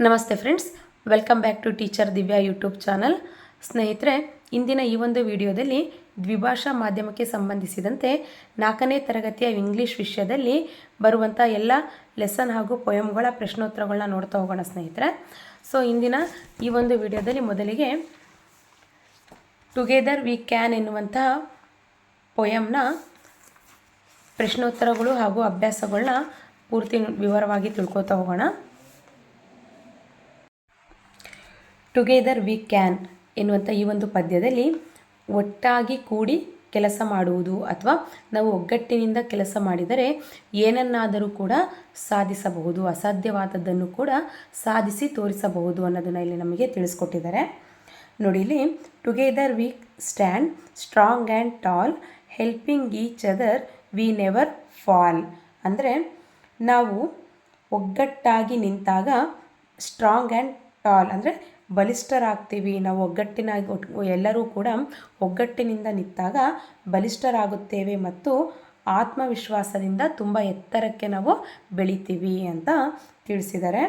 ನಮಸ್ತೆ friends, welcome back to teacher Divya YouTube channel. ಸ್ನೇಹಿತರೆ, ಇಂದಿನ ಈ ಒಂದು ವಿಡಿಯೋದಲ್ಲಿ ದ್ವಿಭಾಷಾ ಮಾಧ್ಯಮಕ್ಕೆ ಸಂಬಂಧಿಸಿದಂತೆ 4ನೇ ತರಗತಿಯ ಇಂಗ್ಲೀಷ್ ವಿಷಯದಲ್ಲಿ ಬರುವಂಥ ಎಲ್ಲ ಲೆಸನ್ ಹಾಗೂ ಪೊಯಮ್ಗಳ ಪ್ರಶ್ನೋತ್ತರಗಳನ್ನ ನೋಡ್ತಾ ಹೋಗೋಣ ಸ್ನೇಹಿತರೆ. ಸೊ ಇಂದಿನ ಈ ಒಂದು ವಿಡಿಯೋದಲ್ಲಿ ಮೊದಲಿಗೆ ಟುಗೆದರ್ ವಿ ಕ್ಯಾನ್ ಎನ್ನುವಂತಹ ಪೊಯಮ್ನ ಪ್ರಶ್ನೋತ್ತರಗಳು ಹಾಗೂ ಅಭ್ಯಾಸಗಳನ್ನ ಪೂರ್ತಿ ವಿವರವಾಗಿ ತಿಳ್ಕೊತಾ ಹೋಗೋಣ. ಟುಗೆದರ್ ವಿ ಕ್ಯಾನ್ ಎನ್ನುವಂಥ ಈ ಒಂದು ಪದ್ಯದಲ್ಲಿ ಒಟ್ಟಾಗಿ ಕೂಡಿ ಕೆಲಸ ಮಾಡುವುದು ಅಥವಾ ನಾವು ಒಗ್ಗಟ್ಟಿನಿಂದ ಕೆಲಸ ಮಾಡಿದರೆ ಏನನ್ನಾದರೂ ಕೂಡ ಸಾಧಿಸಬಹುದು, ಅಸಾಧ್ಯವಾದದ್ದನ್ನು ಕೂಡ ಸಾಧಿಸಿ ತೋರಿಸಬಹುದು ಅನ್ನೋದನ್ನು ಇಲ್ಲಿ ನಮಗೆ ತಿಳಿಸ್ಕೊಟ್ಟಿದ್ದಾರೆ. ನೋಡಿ, ಇಲ್ಲಿ together we stand strong and tall helping each other we never fall. ಅಂದರೆ ನಾವು ಒಗ್ಗಟ್ಟಾಗಿ ನಿಂತಾಗ ಸ್ಟ್ರಾಂಗ್ ಆ್ಯಂಡ್ ಟಾಲ್ ಅಂದರೆ ಬಲಿಷ್ಠರಾಗ್ತೀವಿ. ನಾವು ಎಲ್ಲರೂ ಕೂಡ ಒಗ್ಗಟ್ಟಿನಿಂದ ನಿಂತಾಗ ಬಲಿಷ್ಠರಾಗುತ್ತೇವೆ ಮತ್ತು ಆತ್ಮವಿಶ್ವಾಸದಿಂದ ತುಂಬ ಎತ್ತರಕ್ಕೆ ನಾವು ಬೆಳಿತೀವಿ ಅಂತ ತಿಳಿಸಿದ್ದಾರೆ.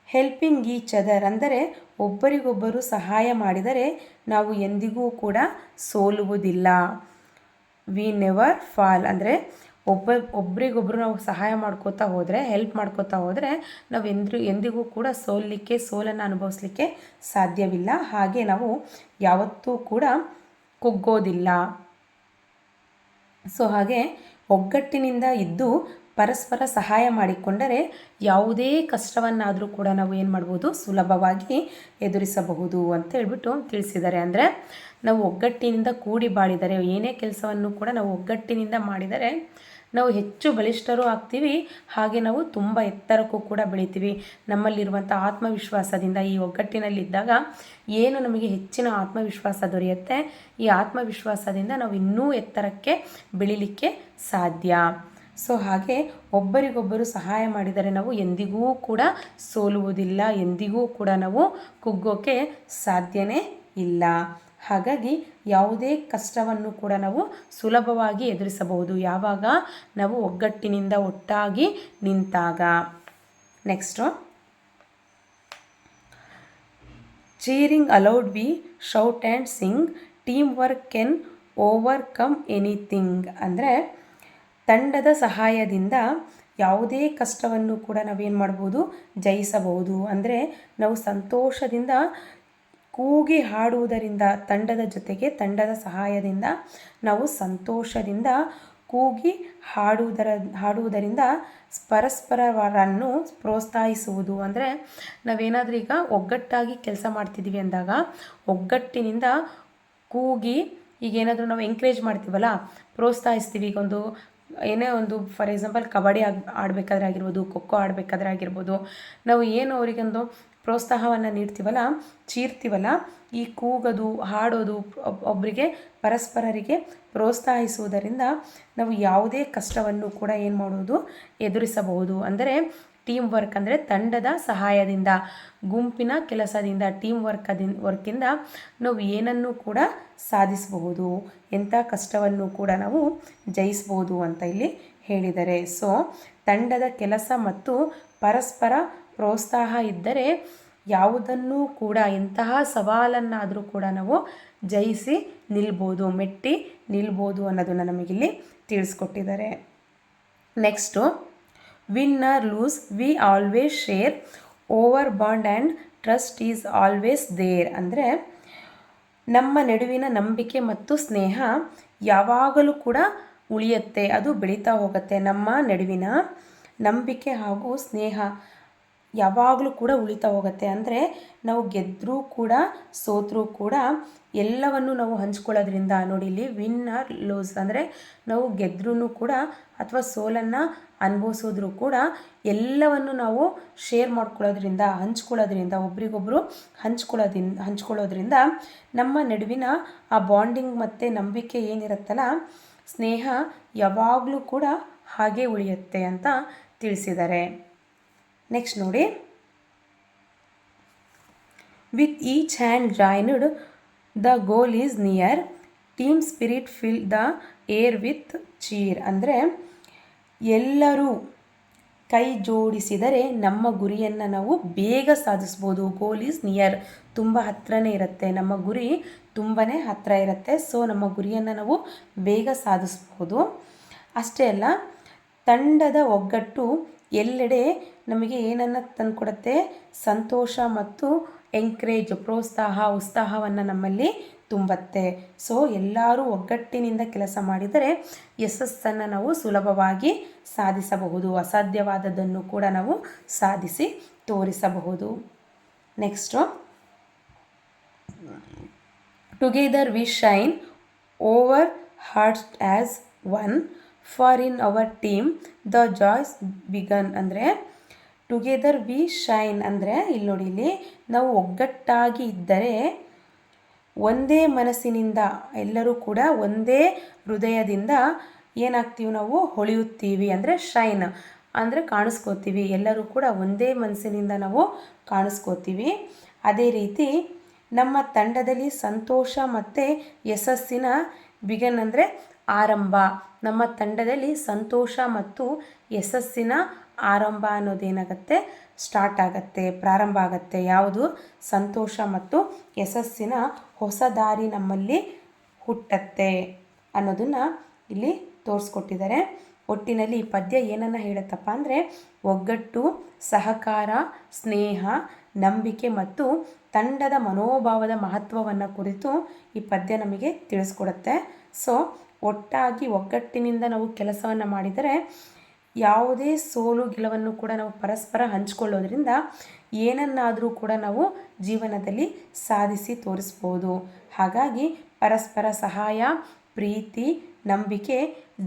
ಹೆಲ್ಪಿಂಗ್ ಈಚ್ ಅದರ್ ಅಂದರೆ ಒಬ್ಬರಿಗೊಬ್ಬರು ಸಹಾಯ ಮಾಡಿದರೆ ನಾವು ಎಂದಿಗೂ ಕೂಡ ಸೋಲುವುದಿಲ್ಲ. ವಿ ನೆವರ್ ಫಾಲ್ ಅಂದರೆ ಒಬ್ರಿಗೊಬ್ರು ನಾವು ಸಹಾಯ ಮಾಡ್ಕೋತಾ ಹೋದರೆ, ಹೆಲ್ಪ್ ಮಾಡ್ಕೋತಾ ಹೋದರೆ ನಾವು ಎಂದಿಗೂ ಕೂಡ ಸೋಲನ್ನು ಅನುಭವಿಸ್ಲಿಕ್ಕೆ ಸಾಧ್ಯವಿಲ್ಲ. ಹಾಗೆ ನಾವು ಯಾವತ್ತೂ ಕೂಡ ಕುಗ್ಗೋದಿಲ್ಲ. ಸೊ ಹಾಗೆ ಒಗ್ಗಟ್ಟಿನಿಂದ ಇದ್ದು ಪರಸ್ಪರ ಸಹಾಯ ಮಾಡಿಕೊಂಡರೆ ಯಾವುದೇ ಕಷ್ಟವನ್ನಾದರೂ ಕೂಡ ನಾವು ಏನು ಮಾಡ್ಬೋದು, ಸುಲಭವಾಗಿ ಎದುರಿಸಬಹುದು ಅಂತ ಹೇಳ್ಬಿಟ್ಟು ತಿಳಿಸಿದ್ದಾರೆ. ಅಂದರೆ ನಾವು ಒಗ್ಗಟ್ಟಿನಿಂದ ಕೂಡಿ ಬಾಳಿದರೆ, ಏನೇ ಕೆಲಸವನ್ನು ಕೂಡ ನಾವು ಒಗ್ಗಟ್ಟಿನಿಂದ ಮಾಡಿದರೆ ನಾವು ಹೆಚ್ಚು ಬಲಿಷ್ಠರೂ ಆಗ್ತೀವಿ, ಹಾಗೆ ನಾವು ತುಂಬ ಎತ್ತರಕ್ಕೂ ಕೂಡ ಬೆಳಿತೀವಿ. ನಮ್ಮಲ್ಲಿರುವಂಥ ಆತ್ಮವಿಶ್ವಾಸದಿಂದ, ಈ ಒಗ್ಗಟ್ಟಿನಲ್ಲಿದ್ದಾಗ ಏನು ನಮಗೆ ಹೆಚ್ಚಿನ ಆತ್ಮವಿಶ್ವಾಸ ದೊರೆಯುತ್ತೆ, ಈ ಆತ್ಮವಿಶ್ವಾಸದಿಂದ ನಾವು ಇನ್ನೂ ಎತ್ತರಕ್ಕೆ ಬೆಳಿಲಿಕ್ಕೆ ಸಾಧ್ಯ. ಸೊ ಹಾಗೆ ಒಬ್ಬರಿಗೊಬ್ಬರು ಸಹಾಯ ಮಾಡಿದರೆ ನಾವು ಎಂದಿಗೂ ಕೂಡ ಸೋಲುವುದಿಲ್ಲ, ಎಂದಿಗೂ ಕೂಡ ನಾವು ಕುಗ್ಗೋಕೆ ಸಾಧ್ಯನೇ ಇಲ್ಲ. ಹಾಗಾಗಿ ಯಾವುದೇ ಕಷ್ಟವನ್ನು ಕೂಡ ನಾವು ಸುಲಭವಾಗಿ ಎದುರಿಸಬಹುದು, ಯಾವಾಗ ನಾವು ಒಗ್ಗಟ್ಟಿನಿಂದ ಒಟ್ಟಾಗಿ ನಿಂತಾಗ. Next, cheering aloud we shout and sing team work can overcome anything. ಅಂದರೆ ತಂಡದ ಸಹಾಯದಿಂದ ಯಾವುದೇ ಕಷ್ಟವನ್ನು ಕೂಡ ನಾವೇನು ಮಾಡ್ಬೋದು, ಜಯಿಸಬಹುದು. ಅಂದರೆ ನಾವು ಸಂತೋಷದಿಂದ ಕೂಗಿ ಹಾಡುವುದರಿಂದ, ತಂಡದ ಜೊತೆಗೆ ತಂಡದ ಸಹಾಯದಿಂದ ನಾವು ಸಂತೋಷದಿಂದ ಕೂಗಿ ಹಾಡುವುದರಿಂದ ಪರಸ್ಪರರನ್ನು ಪ್ರೋತ್ಸಾಹಿಸುವುದು. ಅಂದರೆ ನಾವೇನಾದರೂ ಈಗ ಒಗ್ಗಟ್ಟಾಗಿ ಕೆಲಸ ಮಾಡ್ತಿದ್ದೀವಿ ಅಂದಾಗ ಒಗ್ಗಟ್ಟಿನಿಂದ ಕೂಗಿ, ಈಗೇನಾದರೂ ನಾವು ಎಂಕರೇಜ್ ಮಾಡ್ತೀವಲ್ಲ, ಪ್ರೋತ್ಸಾಹಿಸ್ತೀವಿ. ಈಗ ಏನೇ ಒಂದು ಫಾರ್ ಎಕ್ಸಾಂಪಲ್ ಕಬಡ್ಡಿ ಆಡಬೇಕಾದ್ರೆ ಆಗಿರ್ಬೋದು, ಖೋಖೋ ಆಡಬೇಕಾದ್ರೆ ಆಗಿರ್ಬೋದು, ನಾವು ಏನು ಅವರಿಗೊಂದು ಪ್ರೋತ್ಸಾಹವನ್ನು ನೀಡ್ತೀವಲ್ಲ, ಚೀರ್ತೀವಲ್ಲ, ಈ ಕೂಗೋದು, ಹಾಡೋದು, ಒಬ್ಬರಿಗೆ ಪರಸ್ಪರರಿಗೆ ಪ್ರೋತ್ಸಾಹಿಸುವುದರಿಂದ ನಾವು ಯಾವುದೇ ಕಷ್ಟವನ್ನು ಕೂಡ ಏನು ಮಾಡೋದು, ಎದುರಿಸಬಹುದು. ಅಂದರೆ ಟೀಮ್ ವರ್ಕ್ ಅಂದರೆ ತಂಡದ ಸಹಾಯದಿಂದ, ಗುಂಪಿನ ಕೆಲಸದಿಂದ, ಟೀಮ್ ವರ್ಕಿಂದ ನಾವು ಏನನ್ನು ಕೂಡ ಸಾಧಿಸಬಹುದು, ಎಂಥ ಕಷ್ಟವನ್ನು ಕೂಡ ನಾವು ಜಯಿಸಬಹುದು ಅಂತ ಇಲ್ಲಿ ಹೇಳಿದ್ದಾರೆ. ಸೊ ತಂಡದ ಕೆಲಸ ಮತ್ತು ಪರಸ್ಪರ ಪ್ರೋತ್ಸಾಹ ಇದ್ದರೆ ಯಾವುದನ್ನೂ ಕೂಡ, ಎಂತಹ ಸವಾಲನ್ನಾದರೂ ಕೂಡ ನಾವು ಜಯಿಸಿ ನಿಲ್ಬೋದು, ಮೆಟ್ಟಿ ನಿಲ್ಬೋದು ಅನ್ನೋದನ್ನು ನಮಗಿಲ್ಲಿ ತಿಳಿಸ್ಕೊಟ್ಟಿದ್ದಾರೆ. Next, win or lose we always share our bond and trust is always there. ಅಂದರೆ ನಮ್ಮ ನಡುವಿನ ನಂಬಿಕೆ ಮತ್ತು ಸ್ನೇಹ ಯಾವಾಗಲೂ ಕೂಡ ಉಳಿಯುತ್ತೆ, ಅದು ಬೆಳೀತಾ ಹೋಗುತ್ತೆ. ನಮ್ಮ ನಡುವಿನ ನಂಬಿಕೆ ಹಾಗೂ ಸ್ನೇಹ ಯಾವಾಗಲೂ ಕೂಡ ಉಳಿತಾ ಹೋಗುತ್ತೆ. ಅಂದರೆ ನಾವು ಗೆದ್ದರೂ ಕೂಡ ಸೋತರೂ ಕೂಡ ಎಲ್ಲವನ್ನು ನಾವು ಹಂಚ್ಕೊಳ್ಳೋದ್ರಿಂದ, ನೋಡಿ ಇಲ್ಲಿ ವಿನ್ ಆರ್ ಲೂಸ್ ಅಂದರೆ ನಾವು ಗೆದ್ರೂ ಕೂಡ ಅಥವಾ ಸೋಲನ್ನು ಅನುಭವಿಸೋದ್ರೂ ಕೂಡ ಎಲ್ಲವನ್ನು ನಾವು ಶೇರ್ ಮಾಡ್ಕೊಳ್ಳೋದ್ರಿಂದ, ಒಬ್ರಿಗೊಬ್ಬರು ಹಂಚ್ಕೊಳ್ಳೋದ್ರಿಂದ ನಮ್ಮ ನಡುವಿನ ಆ ಬಾಂಡಿಂಗ್ ಮತ್ತು ನಂಬಿಕೆ ಏನಿರುತ್ತಲ್ಲ, ಸ್ನೇಹ ಯಾವಾಗಲೂ ಕೂಡ ಹಾಗೆ ಉಳಿಯುತ್ತೆ ಅಂತ ತಿಳಿಸಿದ್ದಾರೆ. ನೆಕ್ಸ್ಟ್ ನೋಡಿ, with each hand joined the goal is near team spirit fill the air with cheer. ಅಂದರೆ ಎಲ್ಲರೂ ಕೈ ಜೋಡಿಸಿದರೆ ನಮ್ಮ ಗುರಿಯನ್ನು ನಾವು ಬೇಗ ಸಾಧಿಸ್ಬೋದು. ಗೋಲ್ ಈಸ್ ನಿಯರ್, ತುಂಬ ಹತ್ರನೇ ಇರುತ್ತೆ. ನಮ್ಮ ಗುರಿ ತುಂಬಾ ಹತ್ತಿರ ಇರುತ್ತೆ. ಸೊ ನಮ್ಮ ಗುರಿಯನ್ನು ನಾವು ಬೇಗ ಸಾಧಿಸ್ಬೋದು. ಅಷ್ಟೇ ಅಲ್ಲ, ತಂಡದ ಒಗ್ಗಟ್ಟು ಎಲ್ಲೆಡೆ ನಮಗೆ ಏನನ್ನು ತಂದುಕೊಡುತ್ತೆ? ಸಂತೋಷ ಮತ್ತು ಎಂಕರೇಜ್, ಪ್ರೋತ್ಸಾಹ, ಉತ್ಸಾಹವನ್ನು ನಮ್ಮಲ್ಲಿ ತುಂಬುತ್ತೆ. ಸೊ ಎಲ್ಲರೂ ಒಗ್ಗಟ್ಟಿನಿಂದ ಕೆಲಸ ಮಾಡಿದರೆ ಯಶಸ್ಸನ್ನು ನಾವು ಸುಲಭವಾಗಿ ಸಾಧಿಸಬಹುದು. ಅಸಾಧ್ಯವಾದದ್ದನ್ನು ಕೂಡ ನಾವು ಸಾಧಿಸಿ ತೋರಿಸಬಹುದು. Next, together we shine over heart as one for in our team the joys begin. ಅಂದರೆ ಟುಗೆದರ್ ವಿ ಶೈನ್ ಅಂದರೆ ಇಲ್ಲಿ ನೋಡಿ, ಇಲ್ಲಿ ನಾವು ಒಗ್ಗಟ್ಟಾಗಿ ಇದ್ದರೆ, ಒಂದೇ ಮನಸ್ಸಿನಿಂದ ಎಲ್ಲರೂ ಕೂಡ ಒಂದೇ ಹೃದಯದಿಂದ ಏನಾಗ್ತೀವಿ? ನಾವು ಹೊಳೆಯುತ್ತೀವಿ. ಅಂದರೆ ಶೈನ್ ಅಂದರೆ ಕಾಣಿಸ್ಕೋತೀವಿ. ಎಲ್ಲರೂ ಕೂಡ ಒಂದೇ ಮನಸ್ಸಿನಿಂದ ನಾವು ಕಾಣಿಸ್ಕೋತೀವಿ. ಅದೇ ರೀತಿ ನಮ್ಮ ತಂಡದಲ್ಲಿ ಸಂತೋಷ ಮತ್ತು ಯಶಸ್ಸಿನ ಬಿಗನ್ ಅಂದರೆ ಆರಂಭ. ನಮ್ಮ ತಂಡದಲ್ಲಿ ಸಂತೋಷ ಮತ್ತು ಯಶಸ್ಸಿನ ಆರಂಭ ಅನ್ನೋದೇನಾಗುತ್ತೆ? ಸ್ಟಾರ್ಟ್ ಆಗುತ್ತೆ, ಪ್ರಾರಂಭ ಆಗುತ್ತೆ. ಯಾವುದು? ಸಂತೋಷ ಮತ್ತು ಯಶಸ್ಸಿನ ಹೊಸ ದಾರಿ ನಮ್ಮಲ್ಲಿ ಹುಟ್ಟತ್ತೆ ಅನ್ನೋದನ್ನು ಇಲ್ಲಿ ತೋರಿಸ್ಕೊಟ್ಟಿದ್ದಾರೆ. ಒಟ್ಟಿನಲ್ಲಿ ಈ ಪದ್ಯ ಏನನ್ನು ಹೇಳುತ್ತಪ್ಪ ಅಂದರೆ, ಒಗ್ಗಟ್ಟು, ಸಹಕಾರ, ಸ್ನೇಹ, ನಂಬಿಕೆ ಮತ್ತು ತಂಡದ ಮನೋಭಾವದ ಮಹತ್ವವನ್ನು ಕುರಿತು ಈ ಪದ್ಯ ನಮಗೆ ತಿಳಿಸ್ಕೊಡುತ್ತೆ. ಸೊ ಒಟ್ಟಾಗಿ ಒಗ್ಗಟ್ಟಿನಿಂದ ನಾವು ಕೆಲಸವನ್ನು ಮಾಡಿದರೆ ಯಾವುದೇ ಸೋಲು ಗೆಲುವನ್ನು ಕೂಡ ನಾವು ಪರಸ್ಪರ ಹಂಚಿಕೊಳ್ಳೋದ್ರಿಂದ ಏನನ್ನಾದರೂ ಕೂಡ ನಾವು ಜೀವನದಲ್ಲಿ ಸಾಧಿಸಿ ತೋರಿಸ್ಬೋದು. ಹಾಗಾಗಿ ಪರಸ್ಪರ ಸಹಾಯ, ಪ್ರೀತಿ, ನಂಬಿಕೆ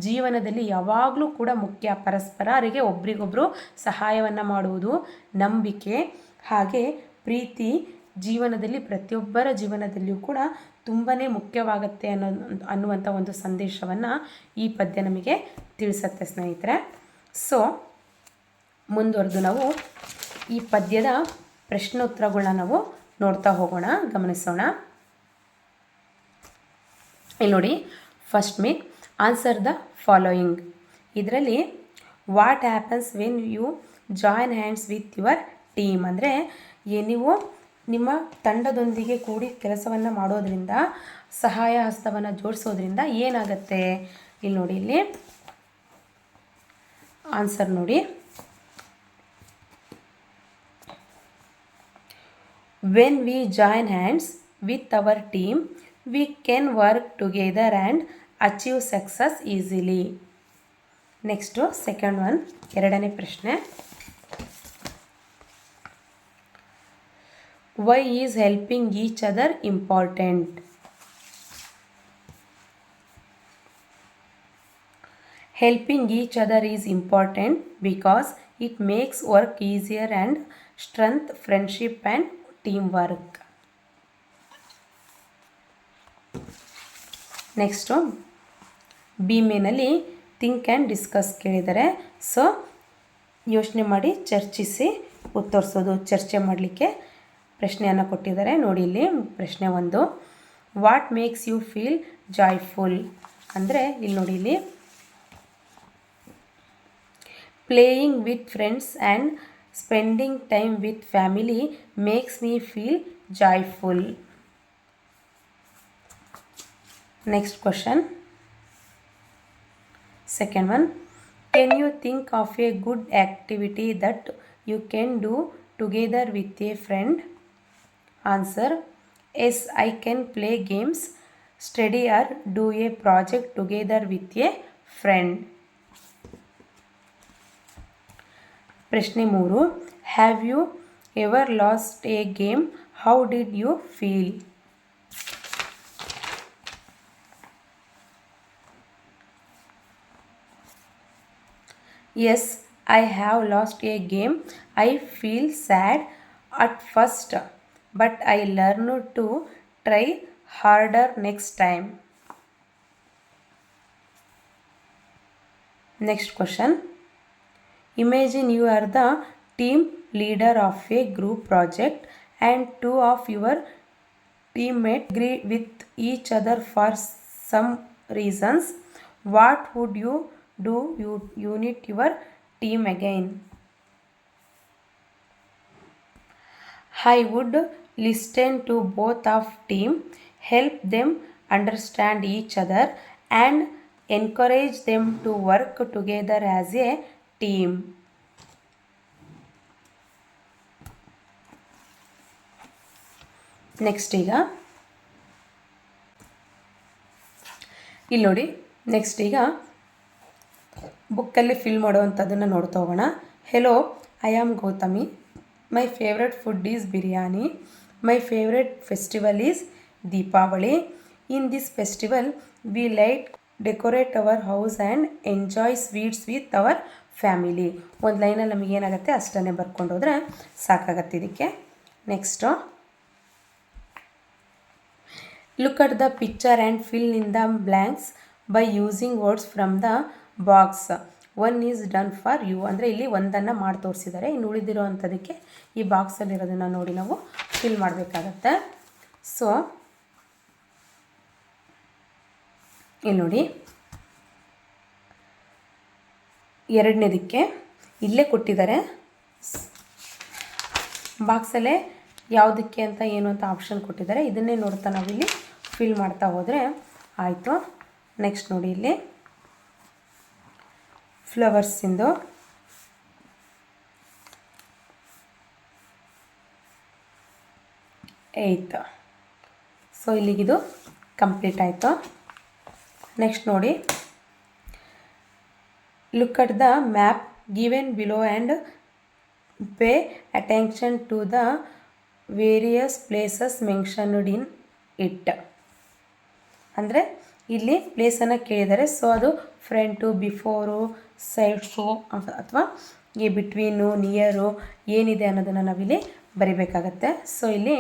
ಜೀವನದಲ್ಲಿ ಯಾವಾಗಲೂ ಕೂಡ ಮುಖ್ಯ. ಪರಸ್ಪರರಿಗೆ ಒಬ್ರಿಗೊಬ್ಬರು ಸಹಾಯವನ್ನು ಮಾಡುವುದು, ನಂಬಿಕೆ ಹಾಗೆ ಪ್ರೀತಿ ಜೀವನದಲ್ಲಿ ಪ್ರತಿಯೊಬ್ಬರ ಜೀವನದಲ್ಲಿಯೂ ಕೂಡ ತುಂಬಾ ಮುಖ್ಯವಾಗುತ್ತೆ ಅನ್ನುವಂಥ ಒಂದು ಸಂದೇಶವನ್ನು ಈ ಪದ್ಯ ನಮಗೆ ತಿಳಿಸುತ್ತೆ ಸ್ನೇಹಿತರೆ. ಸೊ ಮುಂದುವರೆದು ನಾವು ಈ ಪದ್ಯದ ಪ್ರಶ್ನೋತ್ತರಗಳನ್ನ ನಾವು ನೋಡ್ತಾ ಹೋಗೋಣ, ಗಮನಿಸೋಣ. ಇಲ್ಲಿ ನೋಡಿ, first me answer the following. ಇದರಲ್ಲಿ what happens when you join hands with your team. ಅಂದರೆ ನೀವು ನಿಮ್ಮ ತಂಡದೊಂದಿಗೆ ಕೂಡಿ ಕೆಲಸವನ್ನು ಮಾಡೋದ್ರಿಂದ, ಸಹಾಯ ಹಸ್ತವನ್ನು ಜೋಡಿಸೋದ್ರಿಂದ ಏನಾಗುತ್ತೆ? ಇಲ್ಲಿ ನೋಡಿ, ಇಲ್ಲಿ ಆನ್ಸರ್ ನೋಡಿ. When we join hands with our team we can work together and achieve success easily. Next second one, ಎರಡನೇ ಪ್ರಶ್ನೆ. Why is helping each other important? Helping each other is important because it makes work easier and strength friendship and teamwork. Next B ಮೇನಲ್ಲಿ think and discuss ಕೇಳಿದ್ದಾರೆ. So ಯೋಚನೆ ಮಾಡಿ ಚರ್ಚಿಸಿ ಉತ್ತರಿಸೋದು, ಚರ್ಚೆ ಮಾಡಲಿಕ್ಕೆ ಪ್ರಶ್ನೆಯನ್ನು ಕೊಟ್ಟಿದ್ದಾರೆ. ನೋಡಿ, ಇಲ್ಲಿ ಪ್ರಶ್ನೆ ಒಂದು, what makes you feel joyful? ಅಂದರೆ ಇಲ್ಲಿ ನೋಡಿ, ಇಲ್ಲಿ playing with friends and spending time with family makes me feel joyful. Next question. Second one, can you think of a good activity that you can do together with a friend? Answer, yes, I can play games, study or do a project together with a friend. ಪ್ರಶ್ನೆ 3, have you ever lost a game? How did you feel? Yes, I have lost a game. I feel sad at first but I learn to try harder next time. Next question. Imagine you are the team leader of a group project and two of your teammates agree with each other for some reasons. What would you do? You unite your team again. I would listen to both of team, help them understand each other and encourage them to work together as a team. Next ಈಗ ಇಲ್ಲಿ ನೋಡಿ, next ಈಗ ಬುಕ್ಕಲ್ಲಿ fill ಮಾಡುವಂಥದ್ದನ್ನು ನೋಡ್ತಾ ಹೋಗೋಣ. Hello, I am Gautami. My favourite food is biryani. My favourite festival is Deepavali. In this festival we light decorate our house and enjoy sweets with our family. ಒಂದು ಲೈನಲ್ಲಿ ನಮಗೇನಾಗುತ್ತೆ ಅಷ್ಟನ್ನೇ ಬರ್ಕೊಂಡು ಹೋದರೆ ಸಾಕಾಗತ್ತೆ ಇದಕ್ಕೆ. Next, look at the picture and fill in the blanks by using words from the box. One is done for you. ಅಂದರೆ ಇಲ್ಲಿ ಒಂದನ್ನು ಮಾಡಿ ತೋರಿಸಿದ್ದಾರೆ, ಇನ್ನು ಉಳಿದಿರೋ ಅಂಥದಕ್ಕೆ ಈ ಬಾಕ್ಸಲ್ಲಿರೋದನ್ನು ನೋಡಿ ನಾವು ಫಿಲ್ ಮಾಡಬೇಕಾಗತ್ತೆ. ಸೊ ಇಲ್ಲಿ ನೋಡಿ, ಎರಡನೇದಕ್ಕೆ ಇಲ್ಲೇ ಕೊಟ್ಟಿದ್ದಾರೆ, ಬಾಕ್ಸಲ್ಲೇ ಯಾವುದಕ್ಕೆ ಅಂತ ಏನು ಅಂತ ಆಪ್ಷನ್ ಕೊಟ್ಟಿದ್ದಾರೆ. ಇದನ್ನೇ ನೋಡ್ತಾ ನಾವಿಲ್ಲಿ ಫಿಲ್ ಮಾಡ್ತಾ ಹೋದರೆ ಆಯಿತು. ನೆಕ್ಸ್ಟ್ ನೋಡಿ, ಇಲ್ಲಿ ಫ್ಲವರ್ಸಿಂದು ಏಯ್ತು. ಸೊ ಇಲ್ಲಿಗಿದು ಕಂಪ್ಲೀಟ್ ಆಯಿತು. ನೆಕ್ಸ್ಟ್ ನೋಡಿ, look at the map given below and pay attention to the various places mentioned in it. ಅಂದರೆ ಇಲ್ಲಿ ಪ್ಲೇಸನ್ನು ಕೇಳಿದ್ದಾರೆ. ಸೊ ಅದು ಫ್ರಂಟು, ಬಿಫೋರು, ಸೈಡ್ಸು ಅಥವಾ ಈ ಬಿಟ್ವೀನು, ನಿಯರು ಏನಿದೆ ಅನ್ನೋದನ್ನು ನಾವಿಲ್ಲಿ ಬರಿಬೇಕಾಗತ್ತೆ. ಸೊ ಇಲ್ಲಿ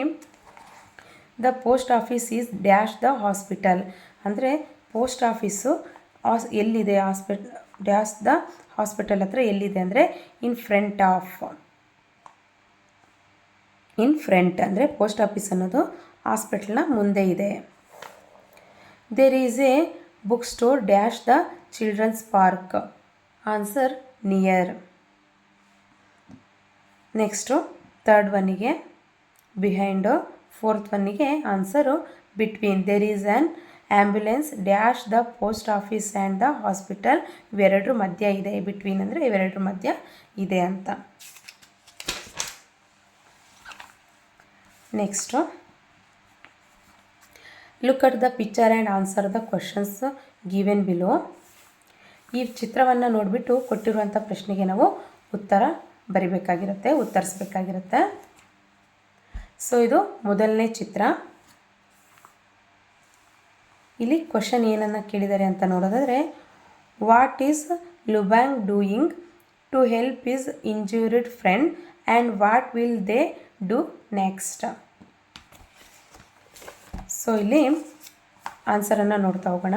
the post office is dash the hospital. ಅಂದರೆ ಪೋಸ್ಟ್ ಆಫೀಸು ಎಲ್ಲಿದೆ, ಡ್ಯಾಶ್ ದ ಹಾಸ್ಪಿಟಲ್ ಹತ್ರ ಎಲ್ಲಿದೆ ಅಂದರೆ in front of. In front ಅಂದರೆ ಪೋಸ್ಟ್ ಆಫೀಸ್ ಅನ್ನೋದು ಹಾಸ್ಪಿಟಲ್ನ ಮುಂದೆ ಇದೆ. There is a book store dash the children's park. Answer near. Next third one behind, fourth ಒನ್ನಿಗೆ answer between. There is an ambulance dash the post office and the hospital. ಇವೆರಡರ ಮಧ್ಯ ಇದೆ. Between ಅಂದರೆ ಇವೆರಡರ ಮಧ್ಯ ಇದೆ ಅಂತ. Next, look at the picture and answer the questions given below. ಈ ಚಿತ್ರವನ್ನು ನೋಡಿಬಿಟ್ಟು ಕೊಟ್ಟಿರುವಂಥ ಪ್ರಶ್ನೆಗೆ ನಾವು ಉತ್ತರ ಬರಿಬೇಕಾಗಿರುತ್ತೆ, ಉತ್ತರಿಸಬೇಕಾಗಿರುತ್ತೆ. ಸೊ ಇದು ಮೊದಲನೇ ಚಿತ್ರ. ಇಲ್ಲಿ ಕ್ವಶನ್ ಏನನ್ನು ಕೇಳಿದ್ದಾರೆ ಅಂತ ನೋಡೋದಾದರೆ, what is Lubang doing to help is injured friend and what will they do next. So ಇಲ್ಲಿ ಆನ್ಸರನ್ನು ನೋಡ್ತಾ ಹೋಗೋಣ.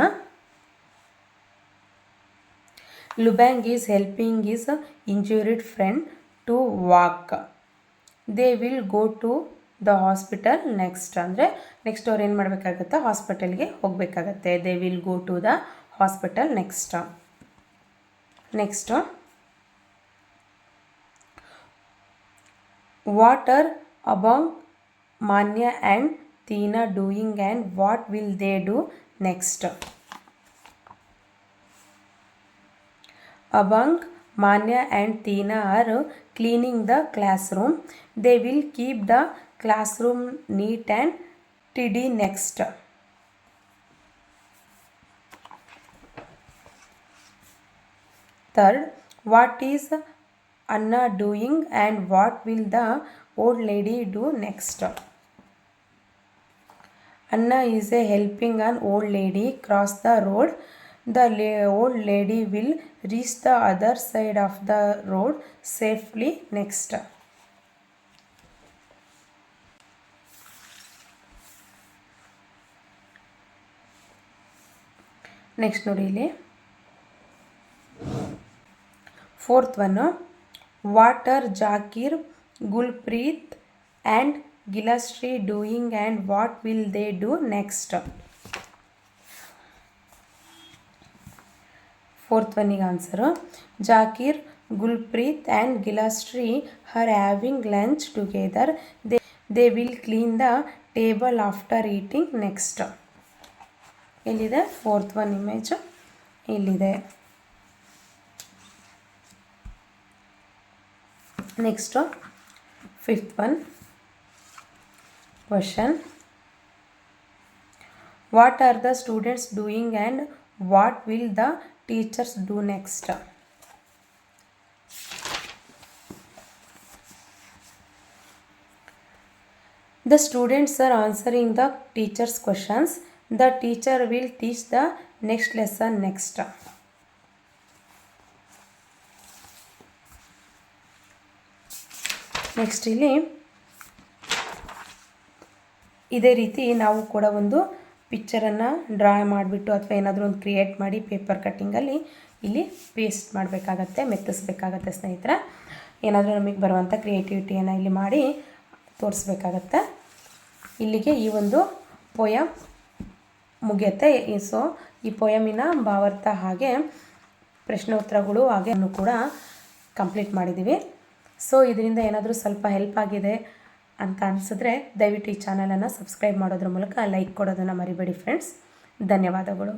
Lubang is helping is injured friend to walk. They will go to the hospital next. ಅಂದರೆ ನೆಕ್ಸ್ಟ್ ಅವ್ರು ಏನು ಮಾಡಬೇಕಾಗತ್ತೆ, ಹಾಸ್ಪಿಟಲ್ಗೆ ಹೋಗಬೇಕಾಗತ್ತೆ. They will go to the hospital next. Next, what are Abang, Manya and Tina doing and what will they do next. Abang, Manya and Theena are cleaning the classroom. They will keep the classroom neat and tidy next. Third, what is Anna doing and what will the old lady do next? Anna is helping an old lady cross the road. The old lady will reach the other side of the road safely next. Next ನೋಡಿ, ಇಲ್ಲಿ fourth one, what are Zakir, Gulpreet and Gilashri doing and what will they do next. Fourth ಒನ್ನಿಗೆ answer, Zakir, Gulpreet and Gilashri are having lunch together. They will clean the table after eating. Next ಎಲ್ಲಿದೆ? Fourth one image ಇಲ್ಲಿದೆ. Next fifth one question. What are the students doing and what will the teachers do next? The students are answering the teacher's questions. The teacher will teach the next lesson next. Next ಇಲ್ಲಿ ಇದೇ ರೀತಿ ನಾವು ಕೂಡ ಒಂದು ಪಿಕ್ಚರನ್ನು draw ಮಾಡಿಬಿಟ್ಟು ಅಥವಾ ಏನಾದರೂ ಒಂದು ಕ್ರಿಯೇಟ್ ಮಾಡಿ ಪೇಪರ್ ಕಟ್ಟಿಂಗಲ್ಲಿ ಇಲ್ಲಿ ಪೇಸ್ಟ್ ಮಾಡಬೇಕಾಗತ್ತೆ, ಮೆತ್ತಿಸ್ಬೇಕಾಗತ್ತೆ ಸ್ನೇಹಿತರೆ. ಏನಾದರೂ ನಮಗೆ ಬರುವಂಥ ಕ್ರಿಯೇಟಿವಿಟಿಯನ್ನು ಇಲ್ಲಿ ಮಾಡಿ ತೋರಿಸ್ಬೇಕಾಗತ್ತೆ. ಇಲ್ಲಿಗೆ ಈ ಒಂದು ಪೊಯಮ್ ಮುಗಿಯುತ್ತೆ. ಸೊ ಈ ಪೊಯಮಿನ ಭಾವಾರ್ಥ ಹಾಗೆ ಪ್ರಶ್ನೋತ್ತರಗಳು ಹಾಗೆ ಕೂಡ ಕಂಪ್ಲೀಟ್ ಮಾಡಿದ್ದೀವಿ. ಸೊ ಇದರಿಂದ ಏನಾದರೂ ಸ್ವಲ್ಪ ಹೆಲ್ಪ್ ಆಗಿದೆ ಅಂತ ಅನಿಸಿದ್ರೆ ದಯವಿಟ್ಟು ಈ ಚಾನಲನ್ನು ಸಬ್ಸ್ಕ್ರೈಬ್ ಮಾಡೋದ್ರ ಮೂಲಕ ಲೈಕ್ ಕೊಡೋದನ್ನು ಮರಿಬೇಡಿ ಫ್ರೆಂಡ್ಸ್. ಧನ್ಯವಾದಗಳು.